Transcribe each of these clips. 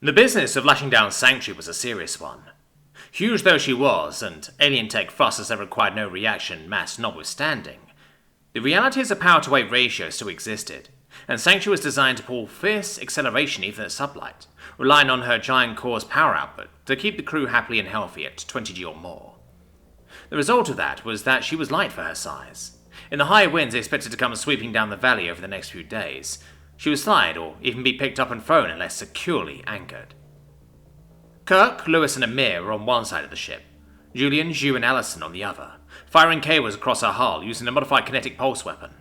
The business of lashing down Sanctuary was a serious one. Huge though she was, and alien tech thrusters that required no reaction mass notwithstanding, the realities of power-to-weight ratio still existed, and Sanctuary was designed to pull fierce acceleration even at sublight, relying on her giant core's power output to keep the crew happy and healthy at 20G or more. The result of that was that she was light for her size. In the high winds expected to come sweeping down the valley over the next few days, she would slide or even be picked up and thrown unless securely anchored. Kirk, Lewis, and Amir were on one side of the ship, Julian, Zhu, and Allison on the other, firing cables across her hull using a modified kinetic pulse weapon.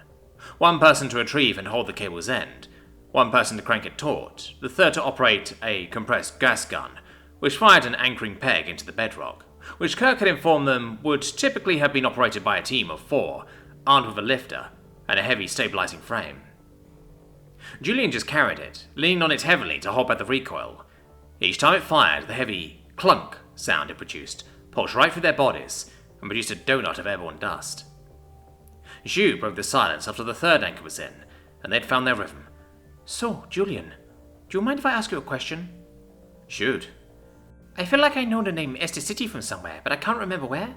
One person to retrieve and hold the cable's end, one person to crank it taut, the third to operate a compressed gas gun, which fired an anchoring peg into the bedrock, which Kirk had informed them would typically have been operated by a team of 4, armed with a lifter and a heavy stabilizing frame. Julian just carried it, leaning on it heavily to hold back the recoil. Each time it fired, the heavy clunk sound it produced pulsed right through their bodies and produced a donut of airborne dust. Zhu broke the silence after the third anchor was in, and they'd found their rhythm. "So, Julian, do you mind if I ask you a question?" "Shoot." "I feel like I know the name Estes City from somewhere, but I can't remember where."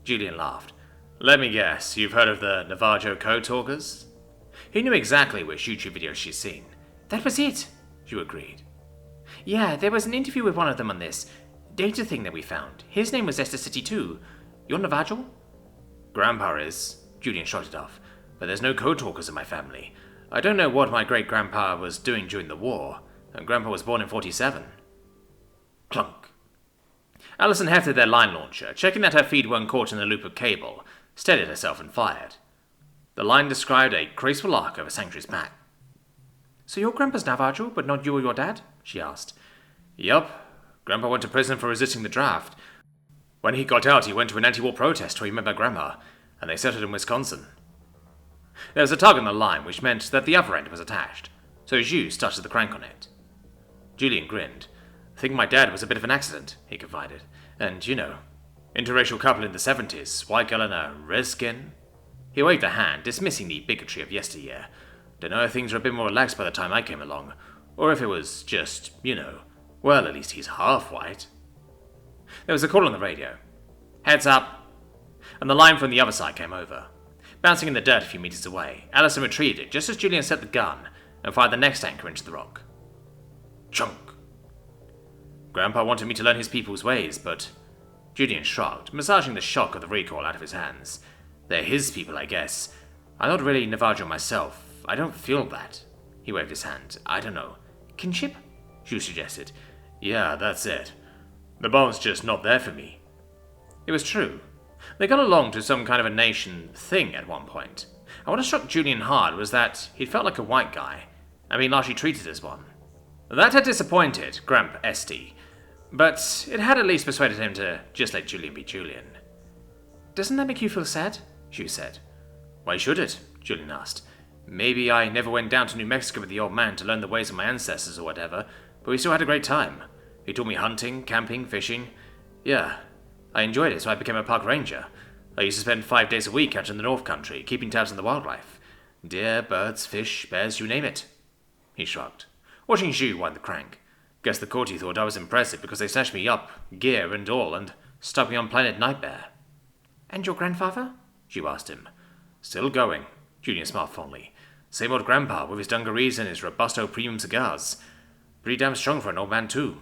Julian laughed. "Let me guess, you've heard of the Navajo Code Talkers?" He knew exactly which YouTube videos she'd seen. "That was it," Zhu agreed. "Yeah, there was an interview with one of them on this data thing that we found. His name was Estes City too. You're Navajo?" "Grandpa is," Julian shrugged it off, "but there's no Code Talkers in my family. I don't know what my great-grandpa was doing during the war, and Grandpa was born in 47. Clunk. Allison hefted their line launcher, checking that her feed weren't caught in a loop of cable, steadied herself and fired. The line described a graceful arc over Sanctuary's back. "So your grandpa's Navajo, but not you or your dad?" she asked. "Yup. Grandpa went to prison for resisting the draft. When he got out, he went to an anti-war protest where he met my grandma, and they settled in Wisconsin." There was a tug on the line, which meant that the other end was attached, so Zhu started the crank on it. Julian grinned. "I think my dad was a bit of an accident," he confided. "And, you know, interracial couple in the 70s, white girl and a red skin." He waved a hand, dismissing the bigotry of yesteryear. "Don't know if things were a bit more relaxed by the time I came along, or if it was just, you know, well, at least he's half white." There was a call on the radio. "Heads up," and the line from the other side came over. Bouncing in the dirt a few meters away, Allison retrieved it just as Julian set the gun and fired the next anchor into the rock. Chunk. Grandpa wanted me to learn his people's ways, but... Julian shrugged, massaging the shock of the recoil out of his hands. "They're his people, I guess. I'm not really Navajo myself. I don't feel that." He waved his hand. "I don't know. Kinship?" Zhu suggested. "Yeah, that's it. The bond's just not there for me." It was true. They got along to some kind of a nation thing at one point. And what struck Julian hard was that he'd felt like a white guy, and been largely treated as one. That had disappointed Gramp Esty, but it had at least persuaded him to just let Julian be Julian. "Doesn't that make you feel sad?" Zhu said. "Why should it?" Julian asked. "Maybe I never went down to New Mexico with the old man to learn the ways of my ancestors or whatever, but we still had a great time. He taught me hunting, camping, fishing. Yeah, I enjoyed it, so I became a park ranger. I used to spend 5 days a week out in the North Country, keeping tabs on the wildlife. Deer, birds, fish, bears, you name it." He shrugged, watching Zhu wind the crank. "Guess the courtie thought I was impressive because they snatched me up, gear and all, and stuck me on planet Nightmare." "And your grandfather?" Zhu asked him. "Still going," Julian smiled fondly. "Same old grandpa with his dungarees and his robusto premium cigars. Pretty damn strong for an old man, too."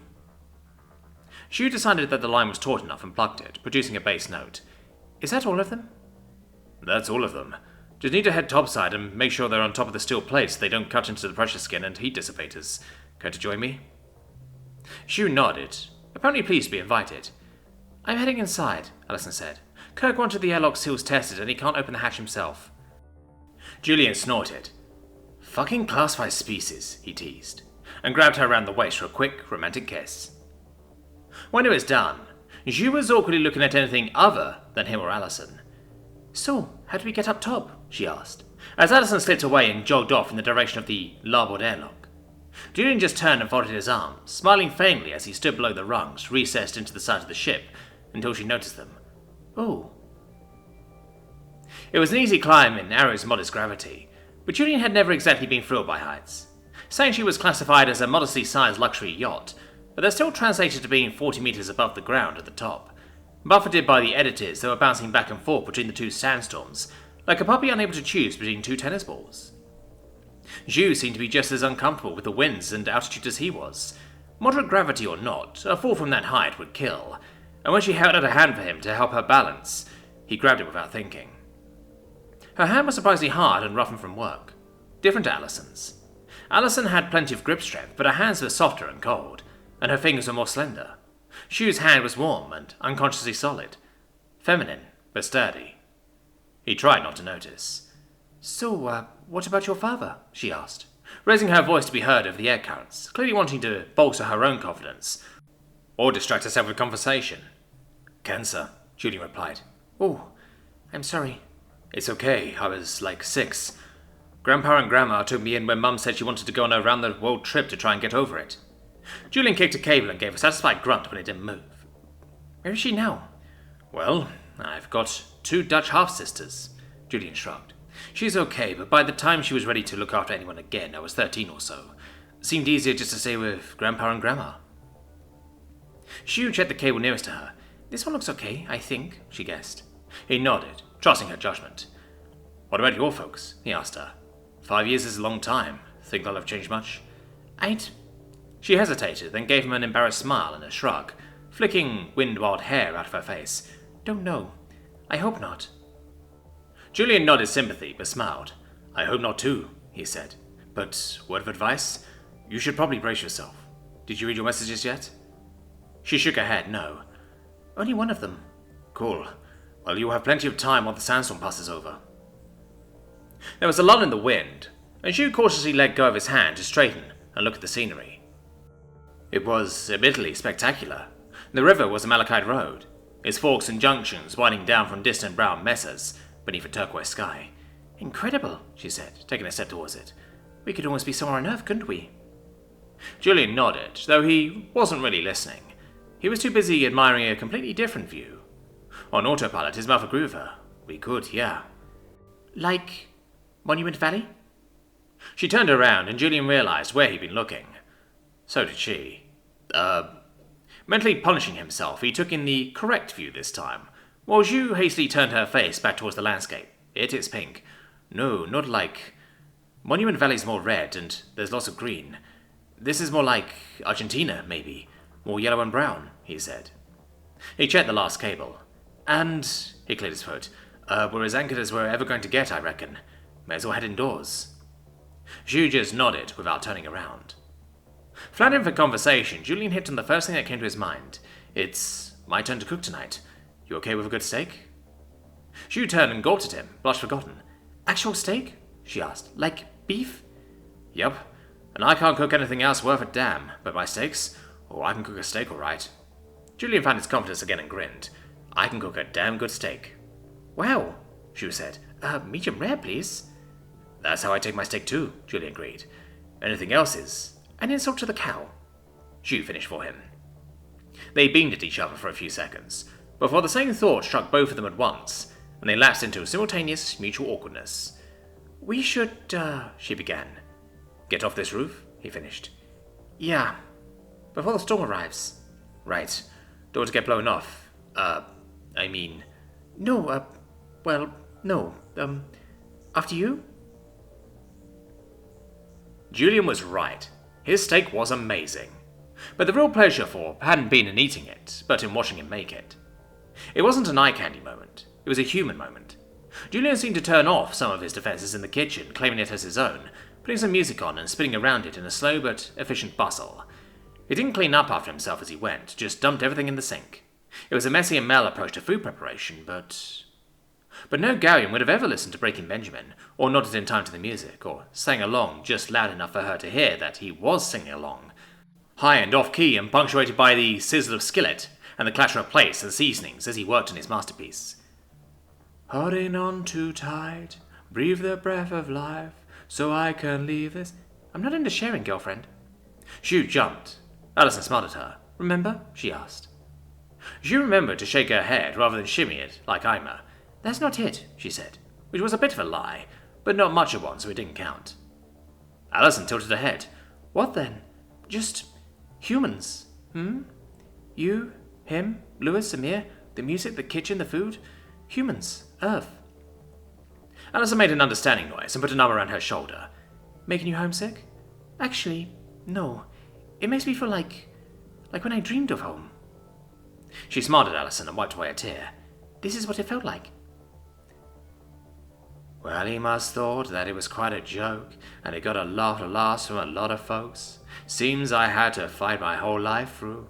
Zhu decided that the line was taut enough and plucked it, producing a bass note. "Is that all of them?" "That's all of them. Just need to head topside and make sure they're on top of the steel plates so they don't cut into the pressure skin and heat dissipators. Care to join me?" Zhu nodded, apparently pleased to be invited. "I'm heading inside," Allison said. "Kirk wanted the airlock seals tested and he can't open the hatch himself." Julian snorted. "Fucking class 5 species," he teased, and grabbed her around the waist for a quick, romantic kiss. When it was done, Zhu was awkwardly looking at anything other than him or Allison. "So, how do we get up top?" she asked, as Allison slipped away and jogged off in the direction of the larboard airlock. Julian just turned and folded his arms, smiling faintly as he stood below the rungs recessed into the side of the ship until she noticed them. "Oh." It was an easy climb in Arrow's modest gravity, but Julian had never exactly been thrilled by heights. Sanctuary was classified as a modestly sized luxury yacht, but they're still translated to being 40 meters above the ground at the top. Buffeted by the editors, they were bouncing back and forth between the two sandstorms, like a puppy unable to choose between two tennis balls. Zhu seemed to be just as uncomfortable with the winds and altitude as he was. Moderate gravity or not, a fall from that height would kill, and when she held out a hand for him to help her balance, he grabbed it without thinking. Her hand was surprisingly hard and roughened from work, different to Alison's. Alison had plenty of grip strength, but her hands were softer and cold, and her fingers were more slender. Zhu's hand was warm and unconsciously solid, feminine but sturdy. He tried not to notice. "So, what about your father?" she asked, raising her voice to be heard over the air currents, clearly wanting to bolster her own confidence, or distract herself with conversation. "Cancer," Julian replied. "Oh, I'm sorry." "It's okay, I was like 6. Grandpa and Grandma took me in when Mum said she wanted to go on a round-the-world trip to try and get over it." Julian kicked a cable and gave a satisfied grunt when it didn't move. "Where is she now?" "Well, I've got 2 Dutch half-sisters," Julian shrugged. "She's okay, but by the time she was ready to look after anyone again, I was 13 or so. It seemed easier just to stay with Grandpa and Grandma." Zhu checked the cable nearest to her. "This one looks okay, I think," she guessed. He nodded, trusting her judgment. "What about your folks?" he asked her. 5 years is a long time. Think they'll have changed much?" She hesitated, then gave him an embarrassed smile and a shrug, flicking wind-wild hair out of her face. "Don't know. I hope not." Julian nodded sympathy, but smiled. "I hope not too," he said. "But word of advice? You should probably brace yourself. Did you read your messages yet?" She shook her head, no. "Only one of them." "Cool. Well, you'll have plenty of time while the sandstorm passes over." There was a lull in the wind, and Zhu cautiously let go of his hand to straighten and look at the scenery. It was admittedly spectacular. The river was a malachite road, its forks and junctions winding down from distant brown mesas beneath a turquoise sky. "Incredible," she said, taking a step towards it. "We could almost be somewhere on Earth, couldn't we?" Julian nodded, though he wasn't really listening. He was too busy admiring a completely different view. On autopilot, his mouth agreed with her. "We could, yeah." "Like Monument Valley?" She turned around, and Julian realized where he'd been looking. So did she. Mentally punishing himself, he took in the correct view this time, while Zhu hastily turned her face back towards the landscape. "It's pink." "No, not like... Monument Valley's more red, and there's lots of green. This is more like Argentina, maybe. More yellow and brown," he said. He checked the last cable. "And," he cleared his throat, "we're as anchored as we're ever going to get, I reckon. May as well head indoors." Zhu just nodded without turning around. Flattering for conversation, Julian hit on the first thing that came to his mind. "It's my turn to cook tonight. You okay with a good steak?" Zhu turned and gulped at him, blush forgotten. "Actual steak?" she asked. "Like beef?" "Yup. And I can't cook anything else worth a damn, but my steaks? Oh, I can cook a steak all right." Julian found his confidence again and grinned. "I can cook a damn good steak." "Wow," Zhu said. Medium rare, please." "That's how I take my steak too," Julian agreed. "Anything else is an insult to the cow." Zhu finished for him. They beamed at each other for a few seconds, before the same thought struck both of them at once, and they lapsed into a simultaneous mutual awkwardness. "We should, she began. "Get off this roof?" he finished. "Yeah, before the storm arrives." "Right. Don't want to get blown off. No, no. After you?" Julian was right. His steak was amazing. But the real pleasure hadn't been in eating it, but in watching him make it. It wasn't an eye candy moment. It was a human moment. Julian seemed to turn off some of his defenses in the kitchen, claiming it as his own, putting some music on and spinning around it in a slow but efficient bustle. He didn't clean up after himself as he went, just dumped everything in the sink. It was a messy and male approach to food preparation, but no Garion would have ever listened to Breaking Benjamin, or nodded in time to the music, or sang along just loud enough for her to hear that he was singing along. High and off-key and punctuated by the sizzle of skillet and the clatter of plates and seasonings as he worked on his masterpiece. "Holding on too tight, breathe the breath of life, so I can leave this..." "I'm not into sharing, girlfriend." Zhu jumped. Alison smiled at her. "Remember?" she asked. Zhu remembered to shake her head rather than shimmy it, like Ima. "That's not it," she said, which was a bit of a lie, but not much of one, so it didn't count. Alison tilted her head. What then? Just humans, You, him, Lewis, Amir, the music, the kitchen, the food. Humans, Earth. Allison made an understanding noise and put an arm around her shoulder. Making you homesick? Actually, no. It makes me feel like when I dreamed of home. She smiled at Allison and wiped away a tear. This is what it felt like. Well, he must thought that it was quite a joke, and it got a lot of laughs from a lot of folks. Seems I had to fight my whole life through.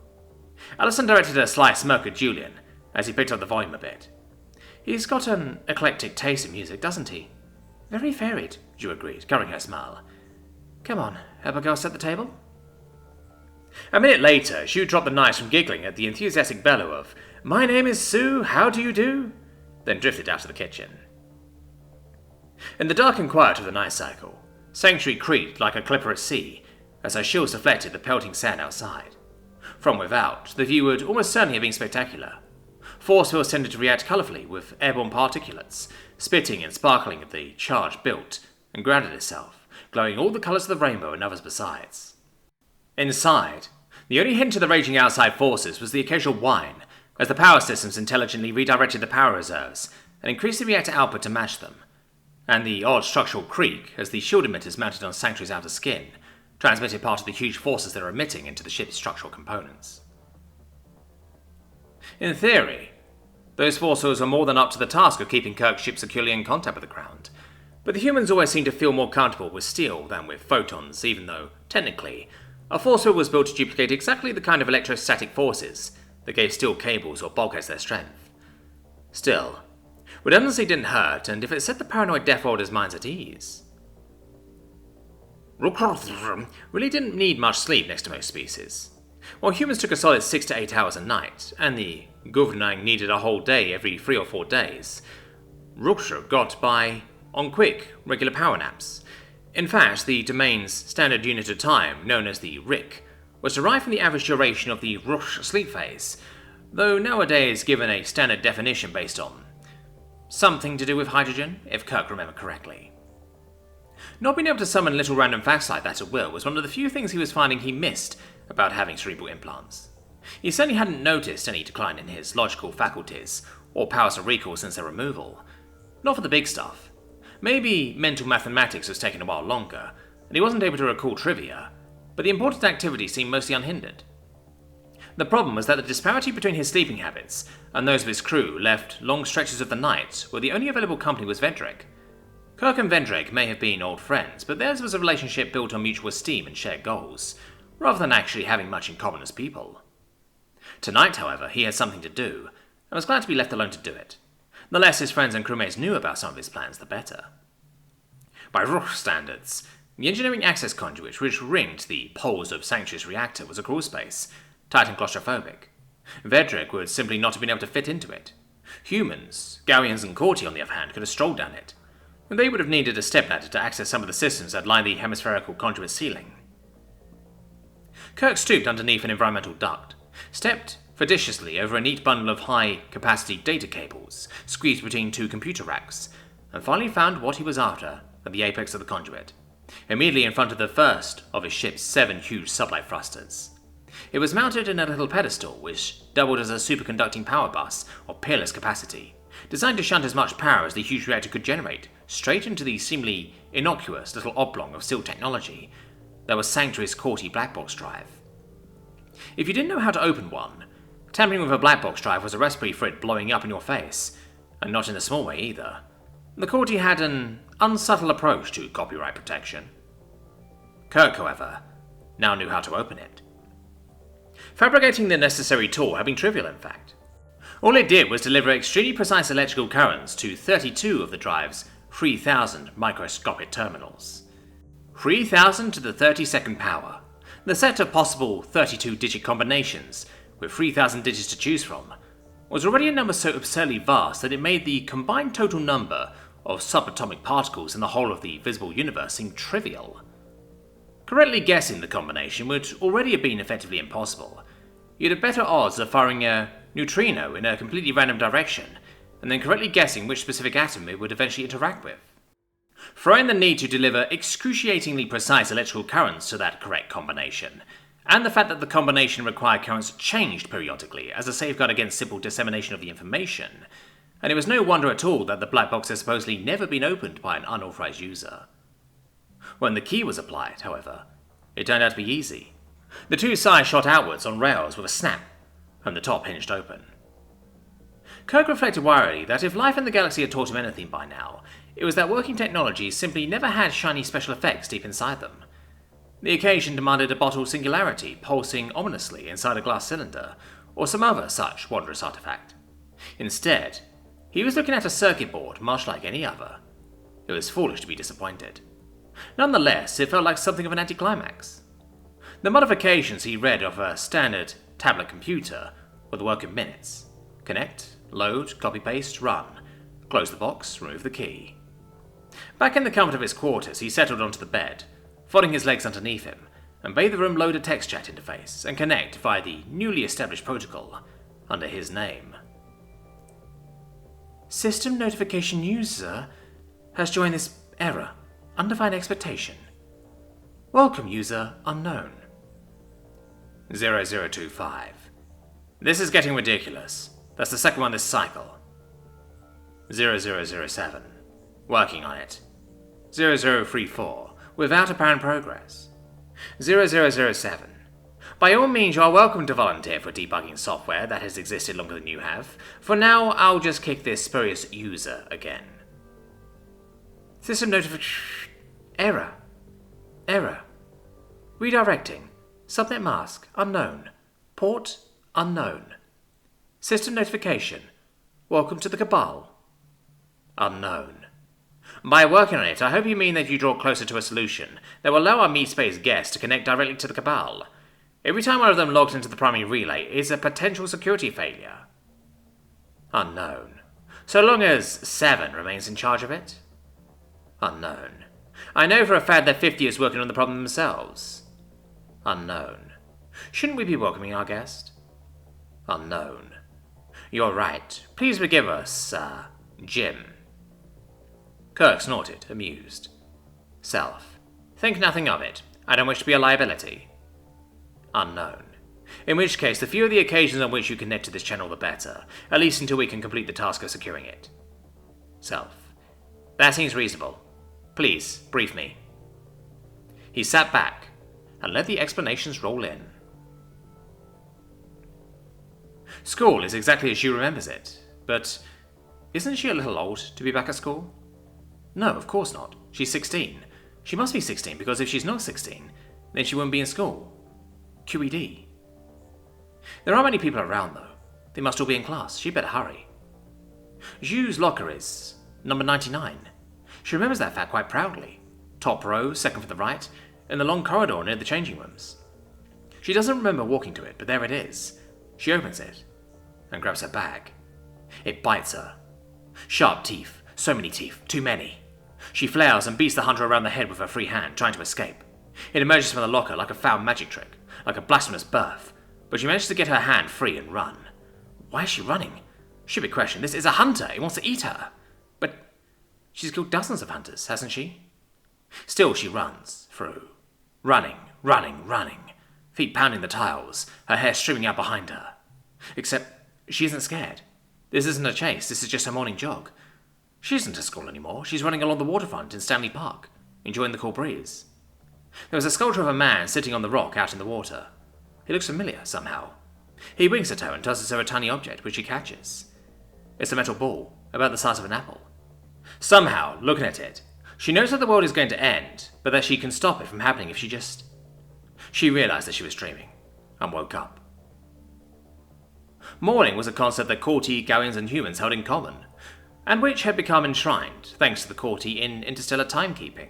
Allison directed a sly smirk at Julian as he picked up the volume a bit. He's got an eclectic taste in music, doesn't he? Very varied, Ju agreed, covering her smile. Come on, help a girl set the table? A minute later, Ju dropped the knives from giggling at the enthusiastic bellow of, My name is Sue, how do you do? Then drifted out of the kitchen. In the dark and quiet of the night cycle, Sanctuary creaked like a clipper at sea as her shields deflected the pelting sand outside. From without, the view would almost certainly have been spectacular. Force fields tended to react colourfully with airborne particulates, spitting and sparkling at the charge built and grounded itself, glowing all the colours of the rainbow and others besides. Inside, the only hint of the raging outside forces was the occasional whine, as the power systems intelligently redirected the power reserves and increased the reactor output to match them, and the odd structural creak as the shield emitters mounted on Sanctuary's outer skin transmitted part of the huge forces they were emitting into the ship's structural components. In theory, those forces were more than up to the task of keeping Kirk's ship securely in contact with the ground, but the humans always seemed to feel more comfortable with steel than with photons, even though, technically, a force field was built to duplicate exactly the kind of electrostatic forces that gave steel cables or bulkheads their strength. Still, redundancy didn't hurt, and if it set the paranoid Deathworlders' minds at ease. Really didn't need much sleep next to most species. While humans took a solid 6 to 8 hours a night, and the Guvnang needed a whole day every 3 or 4 days, Rukshur got by on quick, regular power naps. In fact, the domain's standard unit of time, known as the Rik, was derived from the average duration of the Rush sleep phase, though nowadays given a standard definition based on something to do with hydrogen, if Kirk remembered correctly. Not being able to summon little random facts like that at will was one of the few things he was finding he missed about having cerebral implants. He certainly hadn't noticed any decline in his logical faculties or powers of recall since their removal. Not for the big stuff. Maybe mental mathematics was taking a while longer, and he wasn't able to recall trivia, but the important activity seemed mostly unhindered. The problem was that the disparity between his sleeping habits and those of his crew left long stretches of the night where the only available company was Vendrick. Kirk and Vendrick may have been old friends, but theirs was a relationship built on mutual esteem and shared goals, rather than actually having much in common as people. Tonight, however, he had something to do, and was glad to be left alone to do it. The less his friends and crewmates knew about some of his plans, the better. By Rush standards, the engineering access conduit which ringed the poles of Sanctuary's reactor was a crawl space, tight and claustrophobic. Vedrick would simply not have been able to fit into it. Humans, Gowrians and Corti on the other hand, could have strolled down it, and they would have needed a stepladder to access some of the systems that lined the hemispherical conduit ceiling. Kirk stooped underneath an environmental duct, stepped fastidiously over a neat bundle of high-capacity data cables squeezed between 2 computer racks, and finally found what he was after at the apex of the conduit, immediately in front of the first of his ship's 7 huge sublight thrusters. It was mounted in a little pedestal which doubled as a superconducting power bus of peerless capacity, designed to shunt as much power as the huge reactor could generate straight into the seemingly innocuous little oblong of SEAL technology that was Sanctuary's Corti black box drive. If you didn't know how to open one, tampering with a black box drive was a recipe for it blowing up in your face, and not in a small way either. The Corti had an unsubtle approach to copyright protection. Kirk, however, now knew how to open it. Fabricating the necessary tool had been trivial, in fact. All it did was deliver extremely precise electrical currents to 32 of the drive's 3,000 microscopic terminals. 3,000 to the 32nd power. The set of possible 32-digit combinations, with 3,000 digits to choose from, was already a number so absurdly vast that it made the combined total number of subatomic particles in the whole of the visible universe seem trivial. Correctly guessing the combination would already have been effectively impossible. You'd have better odds of firing a neutrino in a completely random direction, and then correctly guessing which specific atom it would eventually interact with. Throw in the need to deliver excruciatingly precise electrical currents to that correct combination, and the fact that the combination required currents changed periodically as a safeguard against simple dissemination of the information, and it was no wonder at all that the black box had supposedly never been opened by an unauthorized user. When the key was applied, however, it turned out to be easy. The two sides shot outwards on rails with a snap, and the top hinged open. Kirk reflected warily that if life in the galaxy had taught him anything by now, it was that working technologies simply never had shiny special effects deep inside them. The occasion demanded a bottle singularity pulsing ominously inside a glass cylinder, or some other such wondrous artifact. Instead, he was looking at a circuit board much like any other. It was foolish to be disappointed. Nonetheless, it felt like something of an anticlimax. The modifications he read of a standard tablet computer were the work of minutes. Connect, load, copy-paste, run. Close the box, remove the key. Back in the comfort of his quarters, he settled onto the bed, folding his legs underneath him, and bade the room load a text chat interface and connect via the newly established protocol under his name. System notification user has joined this error. Undefined expectation. Welcome, user unknown. 0025. This is getting ridiculous. That's the second one this cycle. 0007. Working on it. 0034. Without apparent progress. 0007. By all means, you are welcome to volunteer for debugging software that has existed longer than you have. For now, I'll just kick this spurious user again. System notification. Error. Redirecting. Subnet mask. Unknown. Port. Unknown. System notification. Welcome to the cabal. Unknown. By working on it, I hope you mean that you draw closer to a solution that will allow our meat-space guests to connect directly to the cabal. Every time one of them logs into the primary relay is a potential security failure. Unknown. So long as 7 remains in charge of it? Unknown. I know for a fact that 50 is working on the problem themselves. Unknown. Shouldn't we be welcoming our guest? Unknown. You're right. Please forgive us, Jim. Kirk snorted, amused. Self. Think nothing of it. I don't wish to be a liability. Unknown. In which case, the fewer the occasions on which you connect to this channel, the better, at least until we can complete the task of securing it. Self. That seems reasonable. Please, brief me. He sat back and let the explanations roll in. School is exactly as she remembers it, but isn't she a little old to be back at school? No, of course not. She's 16. She must be 16 because if she's not 16, then she wouldn't be in school. QED. There aren't many people around though. They must all be in class. She'd better hurry. Ju's locker is number 99. She remembers that fact quite proudly. Top row, second from the right, in the long corridor near the changing rooms. She doesn't remember walking to it, but there it is. She opens it and grabs her bag. It bites her. Sharp teeth. So many teeth. Too many. She flails and beats the hunter around the head with her free hand, trying to escape. It emerges from the locker like a foul magic trick, like a blasphemous birth, but she manages to get her hand free and run. Why is she running? Stupid question. This is a hunter. He wants to eat her. But she's killed dozens of hunters, hasn't she? Still she runs through. Running. Feet pounding the tiles, her hair streaming out behind her. Except she isn't scared. This isn't a chase, this is just her morning jog. She isn't at school anymore. She's running along the waterfront in Stanley Park, enjoying the cool breeze. There was a sculpture of a man sitting on the rock out in the water. He looks familiar, somehow. He winks at her and tosses her a tiny object, which she catches. It's a metal ball, about the size of an apple. Somehow, looking at it, she knows that the world is going to end, but that she can stop it from happening if she just... She realized that she was dreaming, and woke up. Morning was a concept that Corti, Gowans, and humans held in common, and which had become enshrined, thanks to the Corti, in interstellar timekeeping.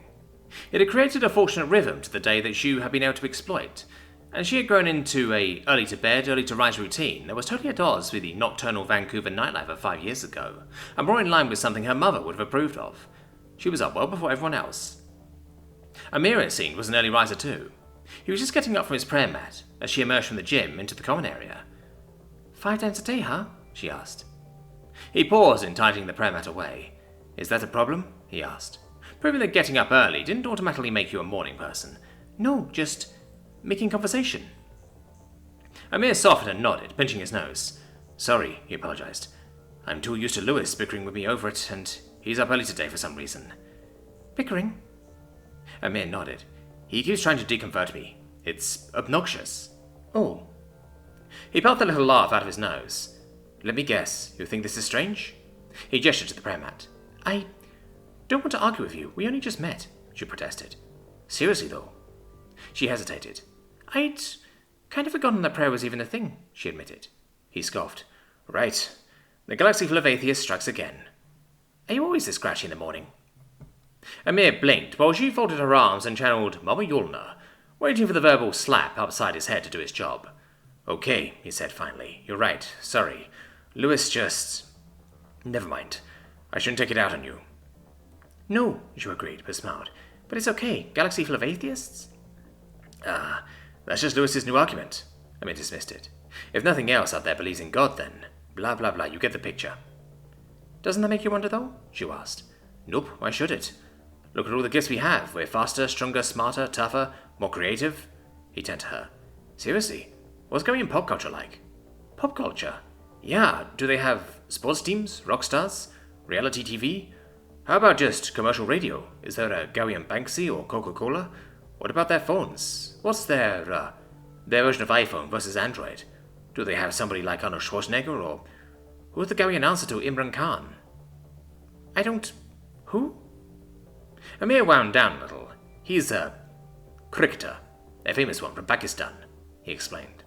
It had created a fortunate rhythm to the day that Zhu had been able to exploit, and she had grown into a early-to-bed, early-to-rise routine that was totally at odds with the nocturnal Vancouver nightlife of 5 years ago, and more in line with something her mother would have approved of. She was up well before everyone else. Amir, it seemed, was an early riser too. He was just getting up from his prayer mat as she emerged from the gym into the common area. 5 times a day, huh? She asked. He paused in tightening the prayer mat away. Is that a problem? He asked. proving that getting up early didn't automatically make you a morning person. No, just making conversation. Amir softened and nodded, pinching his nose. Sorry, he apologized. I'm too used to Lewis bickering with me over it, and he's up early today for some reason. Bickering? Amir nodded. He keeps trying to deconvert me. It's obnoxious. Oh. He puffed a little laugh out of his nose. Let me guess, you think this is strange? He gestured to the prayer mat. I don't want to argue with you. We only just met, she protested. Seriously, though? She hesitated. I'd kind of forgotten that prayer was even a thing, she admitted. He scoffed. Right. The galaxy full of atheists strikes again. Are you always this scratchy in the morning? Amir blinked while she folded her arms and channeled Mama Yulna, waiting for the verbal slap upside his head to do its job. Okay, he said finally. You're right. Sorry. Lewis just... Never mind. I shouldn't take it out on you. No, she agreed, but smiled. But it's okay. Galaxy full of atheists? That's just Lewis's new argument. Amir dismissed it. If nothing else out there believes in God, then... Blah, blah, blah. You get the picture. Doesn't that make you wonder, though? She asked. Nope, why should it? Look at all the gifts we have. We're faster, stronger, smarter, tougher, more creative. He turned to her. Seriously, what's going in pop culture like? Pop culture? Yeah, do they have sports teams, rock stars, reality TV? How about just commercial radio? Is there a Gary Banksy or Coca-Cola? What about their phones? What's their version of iPhone versus Android? Do they have somebody like Arnold Schwarzenegger, or who's the Gary announcer to Imran Khan? Who? Amir wound down a little. He's a cricketer, a famous one from Pakistan, he explained.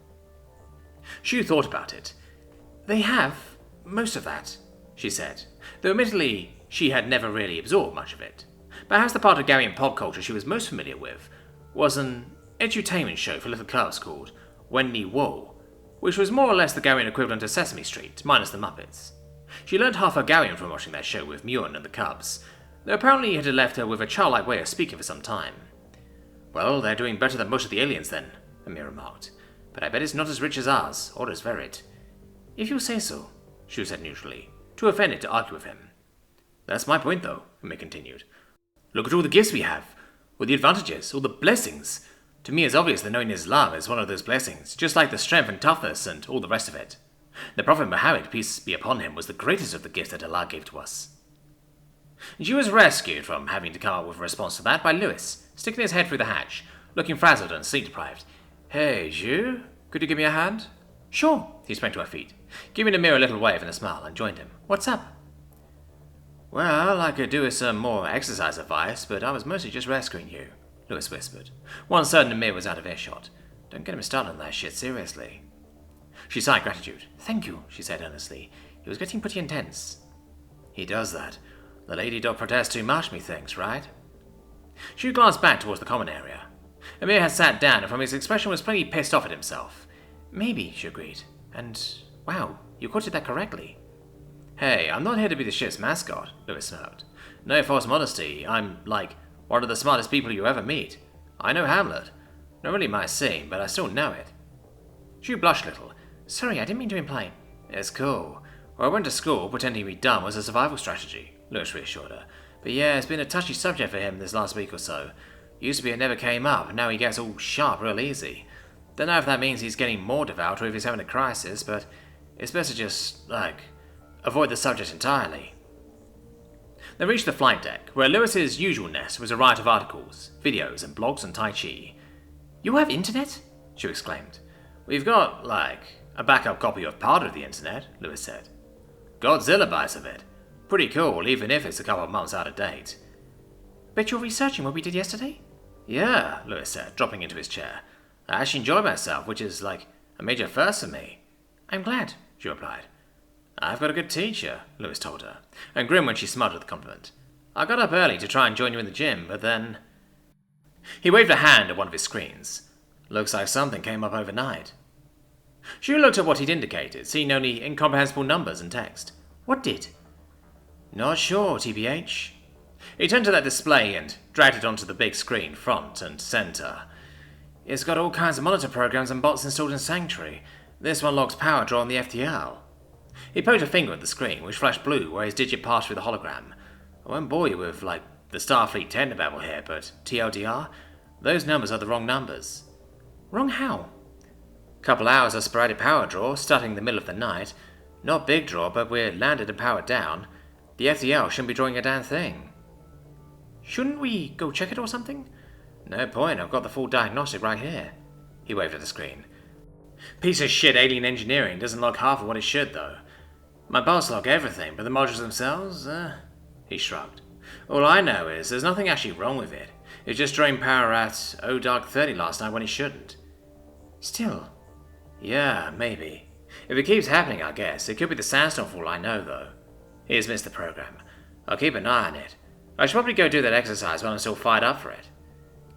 She thought about it. They have most of that, she said, though admittedly she had never really absorbed much of it. Perhaps the part of Garian pop culture she was most familiar with was an edutainment show for little cubs called Wendy Woe, which was more or less the Garian equivalent of Sesame Street, minus the Muppets. She learned half her Garian from watching that show with Muon and the Cubs, though apparently it had left her with a childlike way of speaking for some time. Well, they're doing better than most of the aliens then, Amir remarked, but I bet it's not as rich as ours, or as varied. If you say so, Shu said neutrally, too offended to argue with him. That's my point, though, Amir continued. Look at all the gifts we have, all the advantages, all the blessings. To me, it's obvious that knowing Islam is one of those blessings, just like the strength and toughness and all the rest of it. The Prophet Muhammad, peace be upon him, was the greatest of the gifts that Allah gave to us. She was rescued from having to come up with a response to that by Lewis, sticking his head through the hatch, looking frazzled and sleep-deprived. Hey, Zhu, could you give me a hand? Sure. He sprang to her feet, giving Amir a little wave and a smile, and joined him. What's up? Well, I could do with some more exercise advice, but I was mostly just rescuing you, Lewis whispered. Once certain Amir was out of earshot. Don't get him started on that shit, seriously. She sighed gratitude. Thank you, she said earnestly. He was getting pretty intense. He does that. The lady don't protest too much, methinks, right? She glanced back towards the common area. Amir had sat down, and from his expression was plainly pissed off at himself. Maybe, she agreed. And, wow, you quoted that correctly. Hey, I'm not here to be the ship's mascot, Lewis smirked. No false modesty. I'm, one of the smartest people you ever meet. I know Hamlet. Not really my scene, but I still know it. She blushed a little. Sorry, I didn't mean to imply. It's cool. Well, I went to school pretending to be dumb was a survival strategy, Lewis reassured her. But yeah, it's been a touchy subject for him this last week or so. Used to be it never came up, now he gets all sharp real easy. Don't know if that means he's getting more devout or if he's having a crisis, but it's best to just, avoid the subject entirely. They reached the flight deck, where Lewis's usual nest was a riot of articles, videos, and blogs on Tai Chi. You have internet? She exclaimed. We've got, a backup copy of part of the internet, Lewis said. Godzilla bytes of it. Pretty cool, even if it's a couple of months out of date. Bet you're researching what we did yesterday? Yeah, Lewis said, dropping into his chair. I actually enjoyed myself, which is, a major first for me. I'm glad, she replied. I've got a good teacher, Lewis told her, and grinned when she smiled at the compliment. I got up early to try and join you in the gym, but then... He waved a hand at one of his screens. Looks like something came up overnight. She looked at what he'd indicated, seeing only incomprehensible numbers and text. What did? Not sure, TBH. He turned to that display and dragged it onto the big screen, front and center. It's got all kinds of monitor programs and bots installed in Sanctuary. This one logs power draw on the FTL. He poked a finger at the screen, which flashed blue where his digit passed through the hologram. I won't bore you with, the the Starfleet technobabble here, but TLDR, those numbers are the wrong numbers. Wrong how? Couple hours of sporadic power draw, starting in the middle of the night. Not big draw, but we're landed and powered down. The FDL shouldn't be drawing a damn thing. Shouldn't we go check it or something? No point, I've got the full diagnostic right here. He waved at the screen. Piece of shit alien engineering doesn't log half of what it should, though. My boss log everything, but the modules themselves, he shrugged. All I know is there's nothing actually wrong with it. It just drained power at dark 30 last night when it shouldn't. Still. Yeah, maybe. If it keeps happening, I guess. It could be the sandstorm for all I know, though. Here's missed the program. I'll keep an eye on it. I should probably go do that exercise while I'm still fired up for it.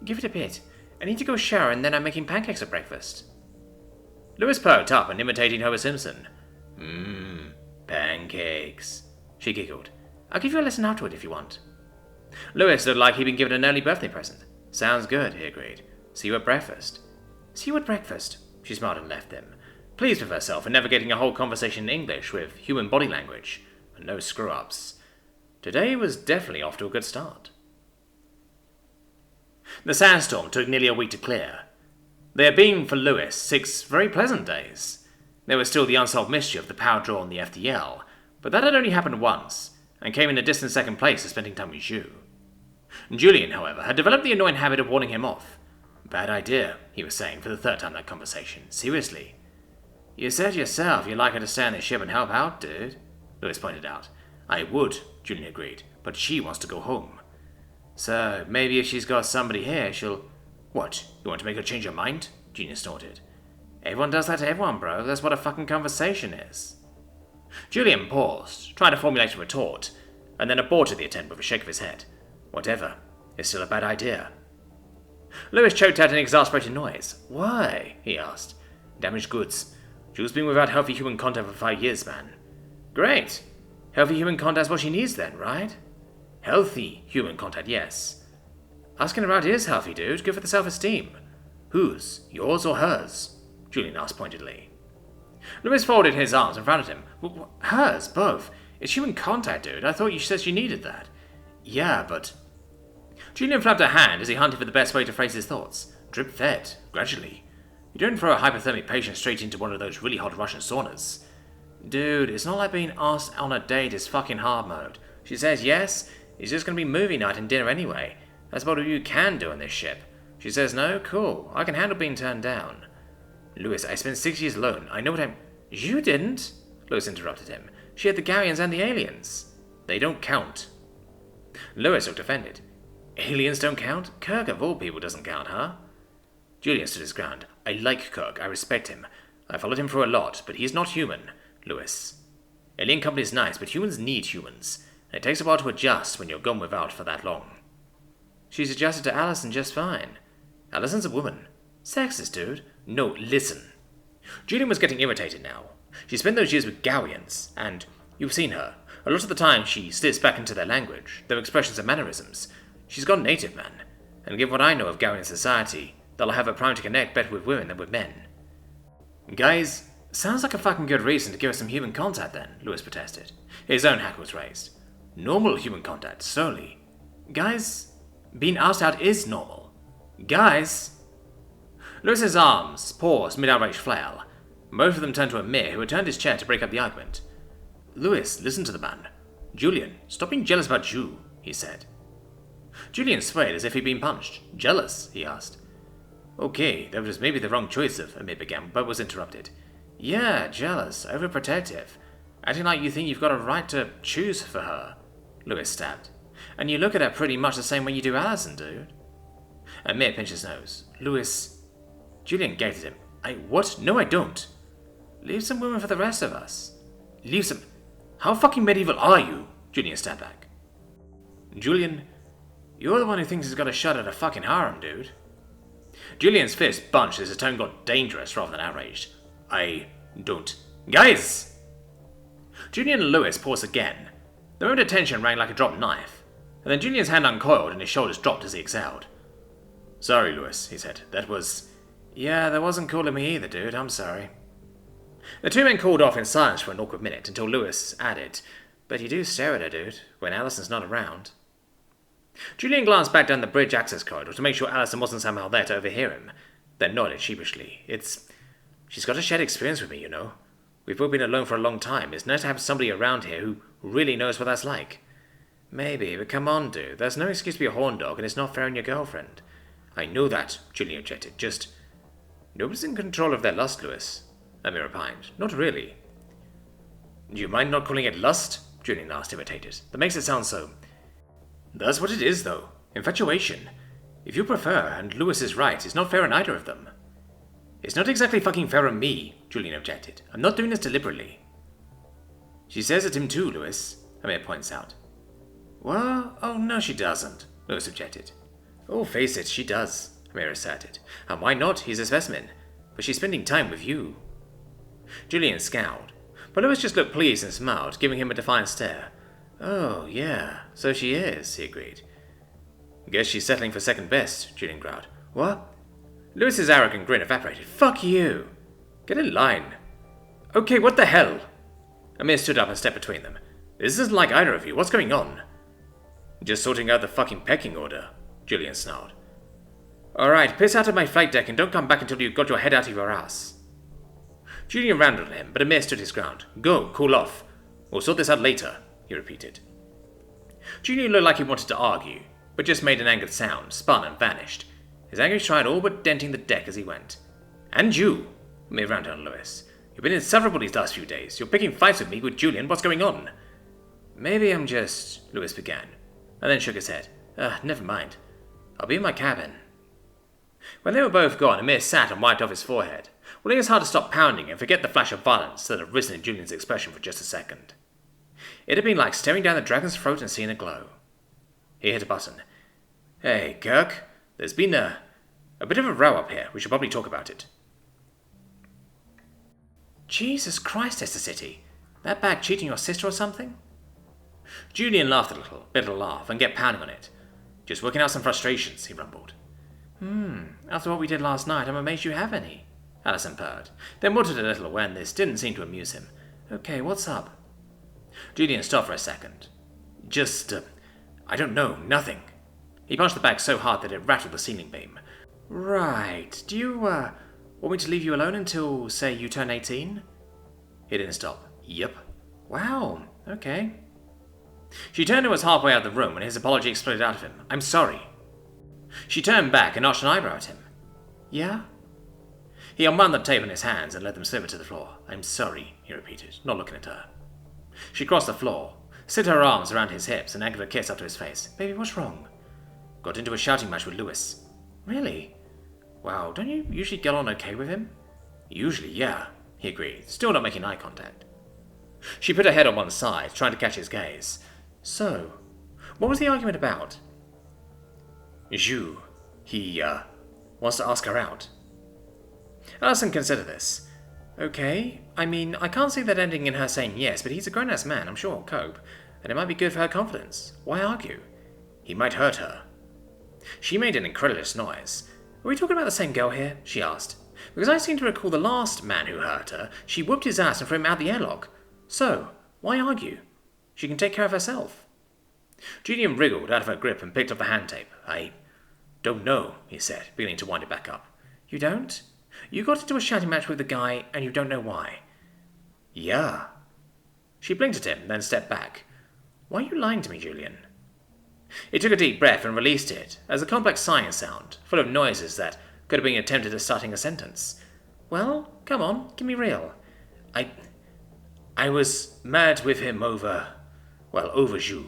Give it a bit. I need to go shower and then I'm making pancakes at breakfast. Lewis perked up and imitating Homer Simpson. Pancakes. She giggled. I'll give you a lesson afterward if you want. Lewis looked like he'd been given an early birthday present. Sounds good, he agreed. See you at breakfast. See you at breakfast. She smiled and left him, pleased with herself for navigating a whole conversation in English with human body language, and no screw-ups. Today was definitely off to a good start. The sandstorm took nearly a week to clear. There had been, for Lewis, 6 very pleasant days. There was still the unsolved mystery of the power draw on the FDL, but that had only happened once, and came in a distant second place to spending time with Zhu. Julian, however, had developed the annoying habit of warning him off. Bad idea, he was saying for the third time in that conversation. Seriously. You said yourself you'd like her to stay on the ship and help out, dude, Lewis pointed out. I would, Julian agreed, but she wants to go home. So, maybe if she's got somebody here, she'll... What, you want to make her change her mind? Julian snorted. Everyone does that to everyone, bro. That's what a fucking conversation is. Julian paused, trying to formulate a retort, and then aborted the attempt with a shake of his head. Whatever. It's still a bad idea. Lewis choked out an exasperated noise. Why? He asked. Damaged goods. Jules been without healthy human contact for 5 years, man. Great. Healthy human contact's what she needs then, right? Healthy human contact, yes. Asking about is healthy, dude. Good for the self-esteem. Whose? Yours or hers? Julian asked pointedly. Lewis folded his arms and frowned at him. Hers, both. It's human contact, dude. I thought you said she needed that. Yeah, but... Julian flapped a hand as he hunted for the best way to phrase his thoughts. Drip-fed, gradually. You don't throw a hypothermic patient straight into one of those really hot Russian saunas. Dude, it's not like being asked on a date is fucking hard mode. She says yes, it's just gonna be movie night and dinner anyway. That's about all you can do on this ship. She says no, cool. I can handle being turned down. Lewis, I spent 6 years alone. I know what I'm... You didn't? Lewis interrupted him. She had the Garians and the aliens. They don't count. Lewis looked offended. Aliens don't count? Kirk, of all people, doesn't count, huh? Julian stood his ground. I like Kirk. I respect him. I followed him through a lot, but he's not human, Lewis. Alien company's nice, but humans need humans. And it takes a while to adjust when you're gone without for that long. She's adjusted to Allison just fine. Allison's a woman. Sexist, dude. No, listen. Julian was getting irritated now. She spent those years with Garians, and you've seen her. A lot of the time she slips back into their language, their expressions and mannerisms. She's gone native, man. And given what I know of Garian society, that'll have her primed to connect better with women than with men. Guys, sounds like a fucking good reason to give us some human contact then, Lewis protested. His own hackle was raised. Normal human contact, solely. Guys, being asked out is normal. Guys... Lewis's arms paused mid-outraged flail. Both of them turned to Amir, who had turned his chair to break up the argument. Lewis, listen to the man. Julian, stop being jealous about you, he said. Julian swayed as if he'd been punched. Jealous? He asked. Okay, that was maybe the wrong choice of, Amir began, but was interrupted. Yeah, jealous, overprotective. Acting like you think you've got a right to choose for her, Lewis stabbed. And you look at her pretty much the same way you do Allison, dude. Amir pinched his nose. Lewis... Julian gaped at him. What? No, I don't. Leave some women for the rest of us. Leave some... How fucking medieval are you? Julian stabbed back. Julian, you're the one who thinks he's got a shot at a fucking harem, dude. Julian's fist bunched as his tone got dangerous rather than outraged. I don't. Guys! Julian and Lewis paused again. The moment of tension rang like a dropped knife, and then Julian's hand uncoiled and his shoulders dropped as he exhaled. Sorry, Lewis, he said. That wasn't cool of me either, dude. I'm sorry. The two men called off in silence for an awkward minute until Lewis added, But you do stare at her, dude, when Allison's not around. Julian glanced back down the bridge access corridor to make sure Allison wasn't somehow there to overhear him, then nodded sheepishly. She's got a shared experience with me, you know. We've both been alone for a long time. It's nice to have somebody around here who really knows what that's like. Maybe, but come on, dude. There's no excuse to be a horn dog, and it's not fair on your girlfriend. I know that, Julian objected. Just, nobody's in control of their lust, Lewis. Amir opined. Not really. Do you mind not calling it lust? Julian asked, irritated. That makes it sound so. That's what it is, though. Infatuation. If you prefer, and Lewis is right, it's not fair on either of them. It's not exactly fucking fair on me, Julian objected. I'm not doing this deliberately. She says it to him too, Lewis, Amir points out. Well, oh no she doesn't, Lewis objected. Oh, face it, she does, Amir asserted. And why not? He's a specimen. But she's spending time with you. Julian scowled, but Lewis just looked pleased and smiled, giving him a defiant stare. Oh, yeah, so she is, he agreed. Guess she's settling for second best, Julian growled. What? Lewis's arrogant grin evaporated. Fuck you! Get in line. Okay, what the hell? Amir stood up and stepped between them. This isn't like either of you. What's going on? Just sorting out the fucking pecking order, Julian snarled. Alright, piss out of my flight deck and don't come back until you've got your head out of your ass. Julian rounded on him, but Amir stood his ground. Go, cool off. We'll sort this out later, he repeated. Julian looked like he wanted to argue, but just made an angered sound, spun and vanished. His anger tried all but denting the deck as he went. And you, Amir rounded on Lewis. You've been insufferable these last few days. You're picking fights with me, with Julian. What's going on? Maybe I'm just... Lewis began, and then shook his head. Never mind. I'll be in my cabin. When they were both gone, Amir sat and wiped off his forehead, willing his heart to stop pounding and forget the flash of violence that had risen in Julian's expression for just a second. It had been like staring down the dragon's throat and seeing a glow. He hit a button. Hey, Kirk, there's been a bit of a row up here. We should probably talk about it. Jesus Christ, Esther City. That bag cheating your sister or something? Julian laughed a little, bit of a laugh, and kept pounding on it. Just working out some frustrations, he rumbled. After what we did last night, I'm amazed you have any, Allison purred, then muttered a little when this didn't seem to amuse him. Okay, what's up? Julian stopped for a second. Just, I don't know, nothing. He punched the bag so hard that it rattled the ceiling beam. Right, do you, want me to leave you alone until, say, you turn 18? He didn't stop. Yep. Wow, okay. She turned and was halfway out of the room when his apology exploded out of him. I'm sorry. She turned back and arched an eyebrow at him. Yeah? He unwound the tape in his hands and let them sliver to the floor. I'm sorry, he repeated, not looking at her. She crossed the floor, slid her arms around his hips and angled a kiss up to his face. Baby, what's wrong? Got into a shouting match with Lewis. Really? Wow, don't you usually get on okay with him? Usually, yeah, he agreed, still not making eye contact. She put her head on one side, trying to catch his gaze. So, what was the argument about? Zhu, he, wants to ask her out. Allison considered this. Okay, I mean, I can't see that ending in her saying yes, but he's a grown-ass man, I'm sure he'll cope, and it might be good for her confidence. Why argue? He might hurt her. She made an incredulous noise. Are we talking about the same girl here? She asked. Because I seem to recall the last man who hurt her, she whooped his ass and threw him out the airlock. So, why argue? She can take care of herself. Julian wriggled out of her grip and picked up the hand tape. I don't know, he said, beginning to wind it back up. You don't? You got into a shouting match with the guy, and you don't know why? Yeah. She blinked at him, then stepped back. Why are you lying to me, Julian? He took a deep breath and released it, as a complex sighing sound, full of noises that could have been attempted as starting a sentence. Well, come on, give me real. I was mad with him over Zhu.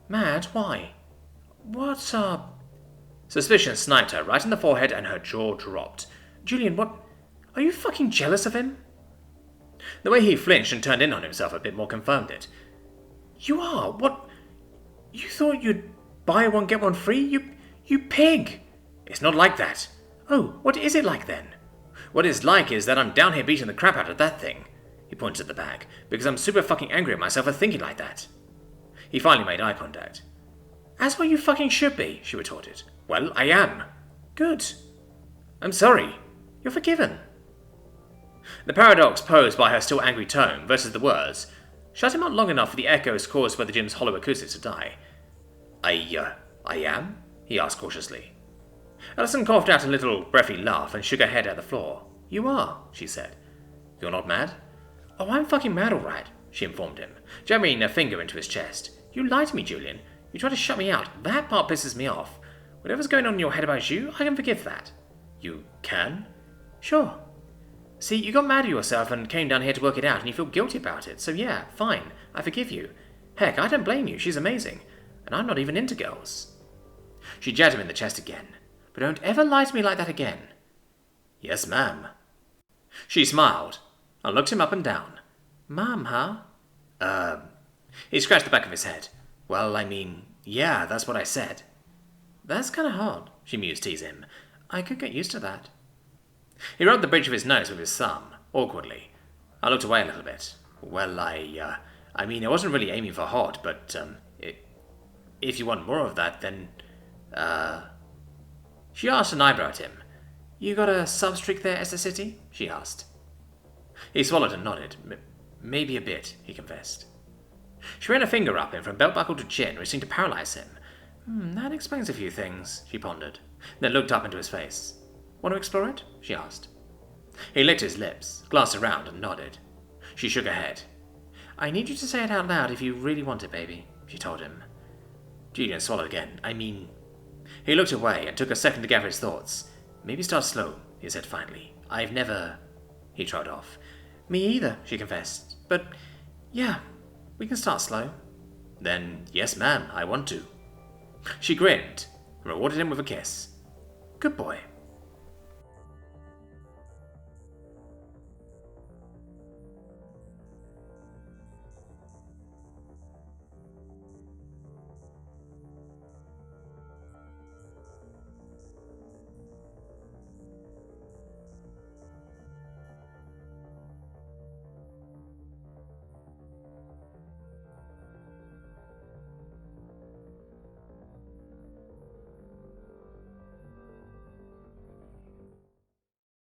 Mad? Why? What's up? Suspicion sniped her right in the forehead and her jaw dropped. Julian, what? Are you fucking jealous of him? The way he flinched and turned in on himself a bit more confirmed it. You are? What? You thought you'd buy one get one free? You pig! It's not like that. Oh, what is it like then? What it's like is that I'm down here beating the crap out of that thing. He pointed at the bag, because I'm super fucking angry at myself for thinking like that. He finally made eye contact. As well you fucking should be, she retorted. Well, I am. Good. I'm sorry. You're forgiven. The paradox posed by her still angry tone versus the words shut him out long enough for the echoes caused by the gym's hollow acoustics to die. I am? He asked cautiously. Allison coughed out a little breathy laugh and shook her head at the floor. You are, she said. You're not mad? Oh, I'm fucking mad all right, she informed him, jamming a finger into his chest. You lied to me, Julian. You tried to shut me out. That part pisses me off. Whatever's going on in your head about you, I can forgive that. You can? Sure. See, you got mad at yourself and came down here to work it out, and you feel guilty about it. So yeah, fine. I forgive you. Heck, I don't blame you. She's amazing. And I'm not even into girls. She jabbed him in the chest again. But don't ever lie to me like that again. Yes, ma'am. She smiled and looked him up and down. Ma'am, huh? He scratched the back of his head. Well, I mean, yeah, that's what I said. That's kind of hard, she mused, teasing him. I could get used to that. He rubbed the bridge of his nose with his thumb, awkwardly. I looked away a little bit. Well, I mean, I wasn't really aiming for hot, but, if you want more of that, then, She asked an eyebrow at him. You got a sub-streak there, Esther City? She asked. He swallowed and nodded. Maybe a bit, he confessed. She ran a finger up him from belt buckle to chin, which seemed to paralyze him. That explains a few things, she pondered, then looked up into his face. Want to explore it? She asked. He licked his lips, glanced around, and nodded. She shook her head. I need you to say it out loud if you really want it, baby, she told him. Julian swallowed again. I mean... He looked away and took a second to gather his thoughts. Maybe start slow, he said finally. I've never... He trod off. Me either, she confessed. But, yeah, we can start slow. Then, yes, ma'am, I want to. She grinned and rewarded him with a kiss. Good boy.